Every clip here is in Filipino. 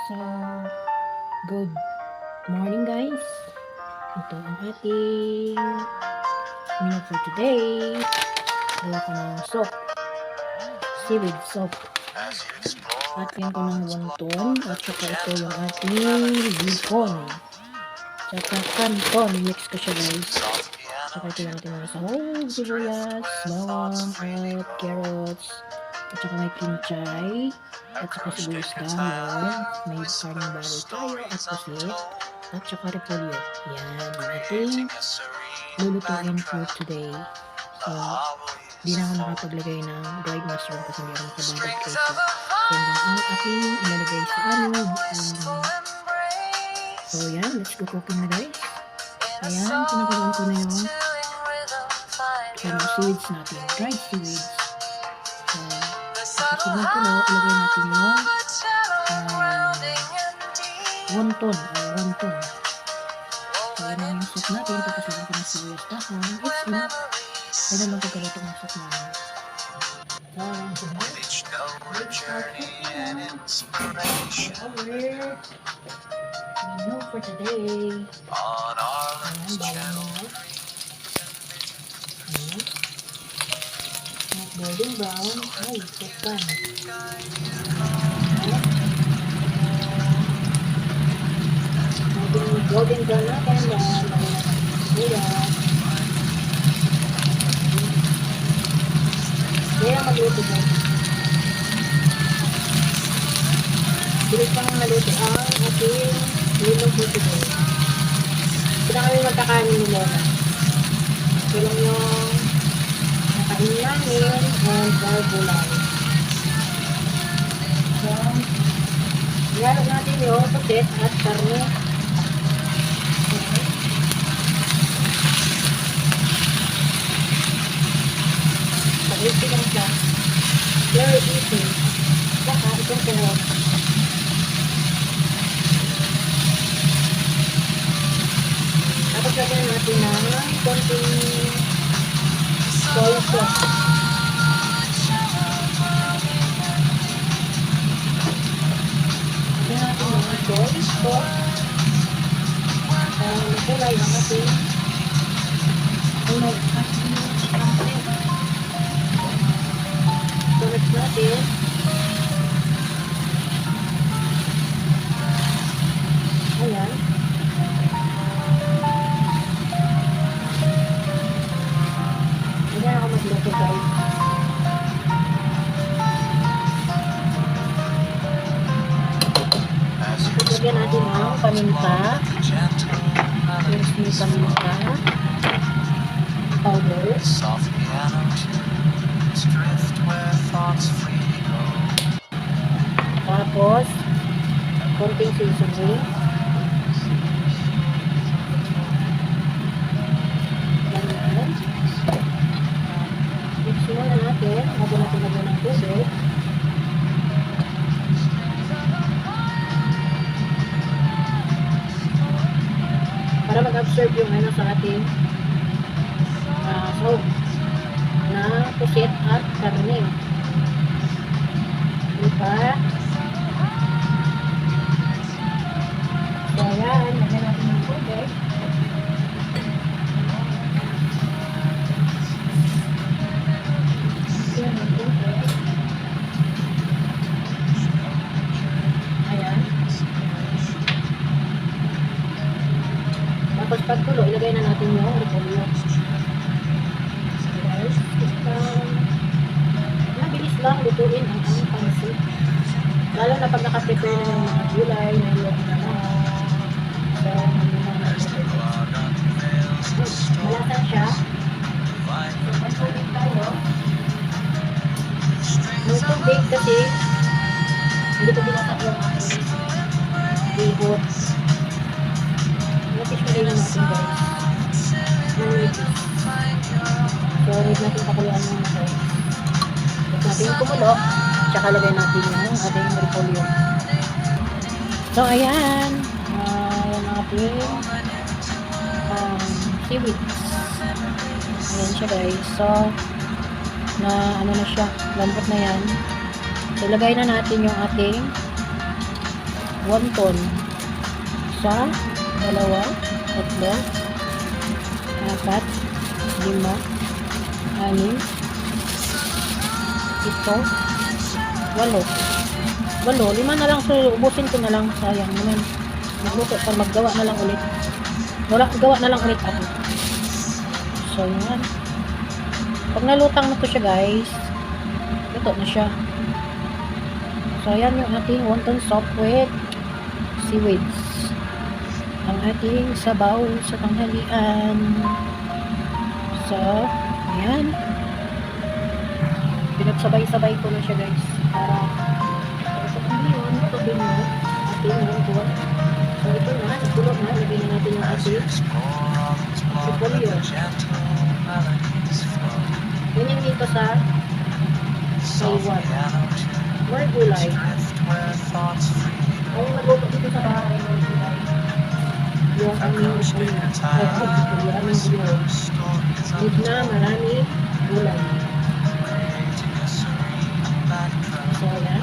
So, good morning guys. Ito ang ating menu for today. Gawa ko ng soup. Seaweed soup. At yan ko ng wonton. At saka ito yung ating bacon. Saka canton. Mix ko siya guys. Saka ito yung ating mga sahog, sibuyas, bawang, at carrots. At saka may kinchay. At saka sibuyas dahon. May karning baboy tayo at pusit. At saka repolyo. Yan. Yung ating lulutuin for today. So, di na ako nakapaglagay ng dried mushroom kasi hindi ako nakabagod kasi yan lang ang aking ilalagay sa aming so yan, let's go cooking na guys. Ayan, pinagawan ko na yung seaweeds natin, dried seaweeds. So, kasunod ko na, ilagay natin yung wonton. So, yan ang soup natin, tapos ilagay ko ng sibuyas dahon. It's enough. Pwede lang pagkalito ng soup namin. Menu for today. Golden brown. Ay, sopan. Golden brown natin. Kaya magluto guys. Bilis pang maluto ang ating limong for today. Sila kami magkakanin ni Lola. Ito lang yung nakain namin and gulay. So, ilalagay natin yung pusit at karne. Pag-easy lang siya. Very easy. Saka itong carrot. Tapos lagyan natin ng konting soy sauce. Lagyan natin ng soy sauce. Makulay ng ating tulis natin. Ayan. Ayan ako magluto guys. Lagyan natin ang paminta. Yung paminta. Powder. Tapos, konting seasoning. Ganyan. Mix muna natin. Bago natin lagyan ng tubig. Para mag-absorb yung ano sa ating sahog na pusit at karne. Diba? So, ayan. Lagyan natin ng tubig. Lagyan ng tubig. Ayan. Tapos pagtulo, ilagay na natin yung repolyo. Guys, mabilis lang lutuin ang aming pansit. Lalo na pag nakaprepare na ng mga gulay, nailuto na lang. So, malasan siya. So, pagtubig tayo. May tubig kasi hindi ko binasak yung aking bihot. Natis mo rin natin guys. So, need natin pakuluan muna guys. Tapos natin yung kumulo. Tsaka lagay natin yung ating repolyo. So, ayan. Ayan ang ating seaweed. Ayan siya guys. So, na ano na siya. Lambot na yan. So, ilagay na natin yung ating wonton. Isa, dalawa, tatlo, apat, lima, anim, ito, walo. Lima na lang. So, ubusin ko na lang. Sayang naman. Magluto pa, maggawa na lang ulit. Gawa na lang ulit ako. So, yan. Pag nalutang na to siya, guys, luto na siya. So, yan yung ating wonton soup with seaweeds. Ang ating sabaw sa tanghalian. So, ayan. Pinagsabay-sabay ko na siya, guys. Para sa ngayon, ito din yung ating wonton. So, ito na. Nagulog na. Lagyan na natin yung ating repolyo. Ganyan dito sa Taiwan. More gulay. Ang nagulog dito sa bahay, more gulay. Yung aming repolyo. Yung aming gulay. Need na marami gulay. So, yan.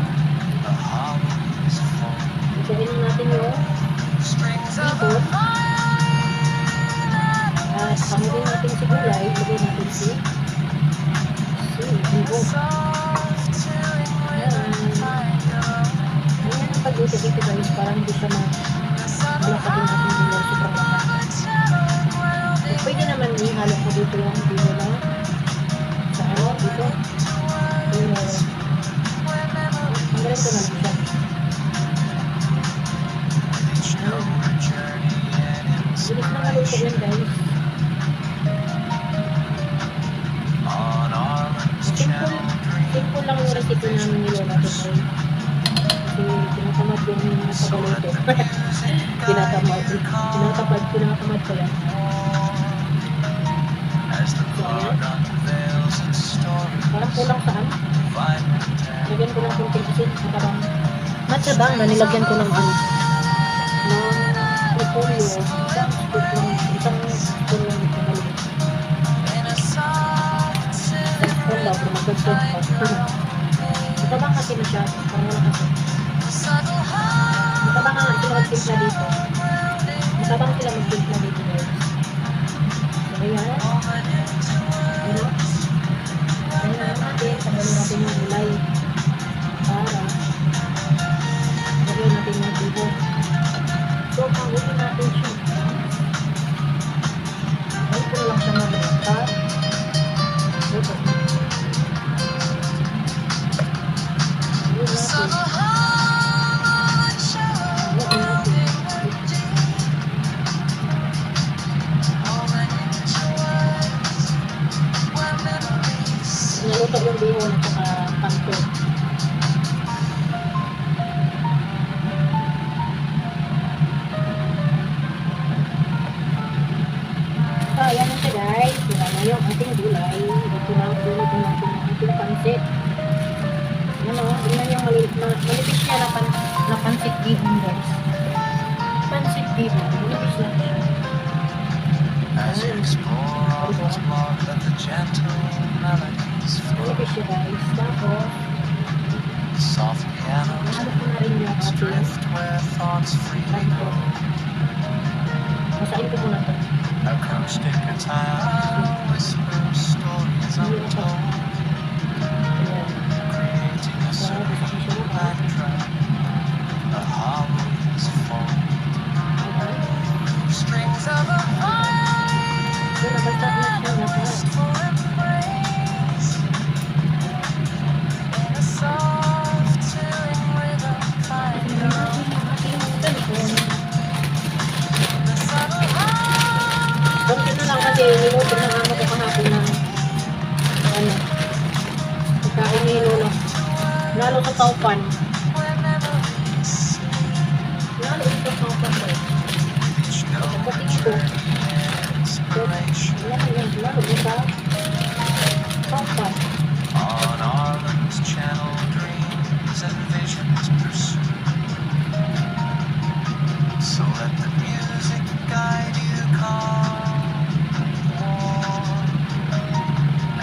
Ituin na natin yung sipot. At pangunin natin si gulay. Lagay natin si sipot. Ayan. Ayan ang pag-usap ito, guys. Para hindi siya malakad yung ating gulay. Sobrang lakad. So, pwede naman ihalo ko dito yung dito na sa ano, dito. Pero, ang galing ko na lang siya. Bilis na maluto yan, guys. Simple lang yung recipe namin ni Lola today. Kasi tinatamad yung mga pagaluto. Tinatamad ko yan. So, ayan. Parang kulang saan? Lagyan ko ng kunting asin. Parang matsabang na nilagyan ko ng ano. Ng repolyo. Isang spoon lang ito maliit. Isang spoon daw. Pero mag-spoon pa. Matabang kasi masyado. Parang wala kasi. Matabang nga sila magtimpla dito. Matabang sila magtimpla dito, guys. So, ayan. Ayan. Ayan na natin. Tagalin natin yung gulay. Para lagyan natin yung bibo. So, pangunin natin siya. Ayun ko na lang siya mag-start. Ito. Ayun natin. Naluto yung bihon at saka pangko. So, ayan na siya, guys. Diba na yung ating gulay. Ito na ang gulay natin ng ating pansit. Yan o. Tingnan yung malipis niya na pansit bihon, guys. Pansit bihon. Malipis na siya. Malipis siya, guys. Tapos, nahalo ko na rin yung ating panko. Masain ko muna ito. Acoustic guitar whispers stories untold, creating a serene backdrop. The hollow is full. Strings of a violin for embrace. In a soft chilling rhythm kind of. The subtle Konti na lang kasi niluto na ano ko kahapon ng ano, pagkain ni Lolo. Lalo sa taupan. Lalo ito sa taupan ko. Sa putik ko. Lalo ito sa taupan. On Arlen's channel, dreams and visions pursue. So let the music guide you calm.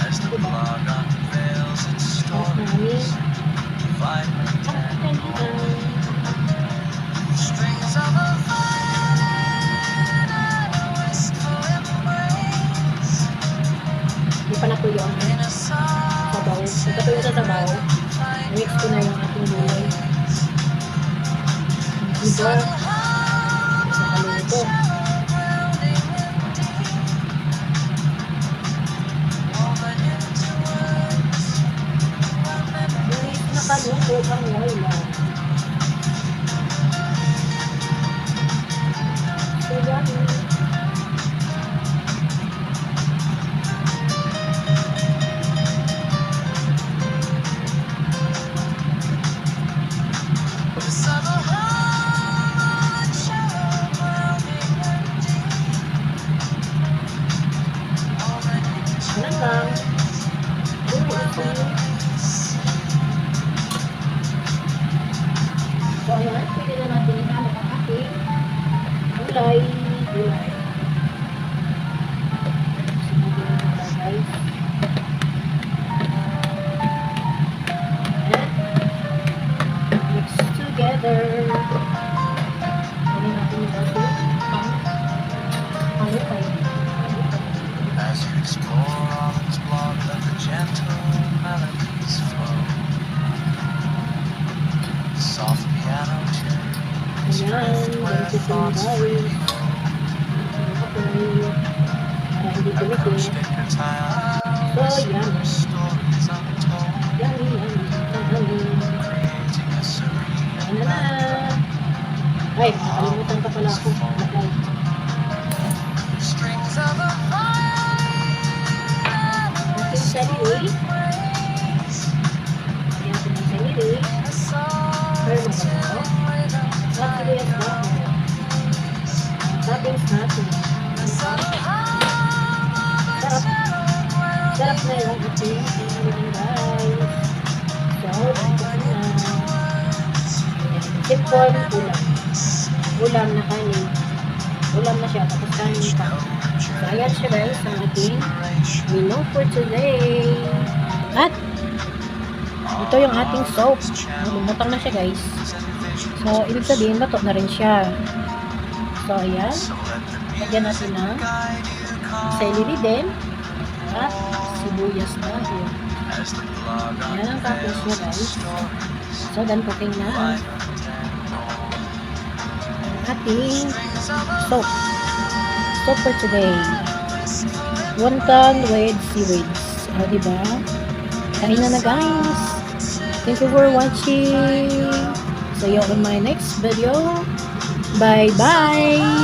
As the blog unveils its stories, vibrant and bold. yung sabaw. Pagkatuyo sa sabaw, mix ko na yung ating gulay. Diba? Sa kaluto. Guys, nakaluto ang wala. So, yummy. Ganun lang. So, ayan. Pwede na natin ihalo ang ating gulay. Gulay. Sige na natin, guys. And mix together. Pwede natin yung ating pang-alupay. As you explore all its blood, let the gentle melodies flow. Soft piano tunes drift where thoughts freely go. Para hindi A tumitin. acoustic guitar whispers stories untold, Yummy, yummy, yummy. creating a serene Ayun na na. Ay, nakalimutan pa pala ako. Apply. strings of a Ating sarili. Ayan, ating sarili. Pero maganda ko. Bakit sibuyas ba? Toppings natin. Sarap. Sarap na yung ating sarili, guys. So, ito na. Simple ulam. Ulam na kanin. Ulam na siya, tapos kanin pa. So, ayan siya guys, ang ating menu for today. At, ito yung ating soap. Lumutang na siya guys. So, ibig sabihin, bato na rin siya. So, ayan. Lagyan natin ng celery din. At sibuyas na yun. Ayan ang tapos niya guys. So, done cooking na ang ating soap. Soap for today. Wonton with seaweeds. O, diba? Kain na guys. Thank you for watching. See you on my next video. Bye-bye.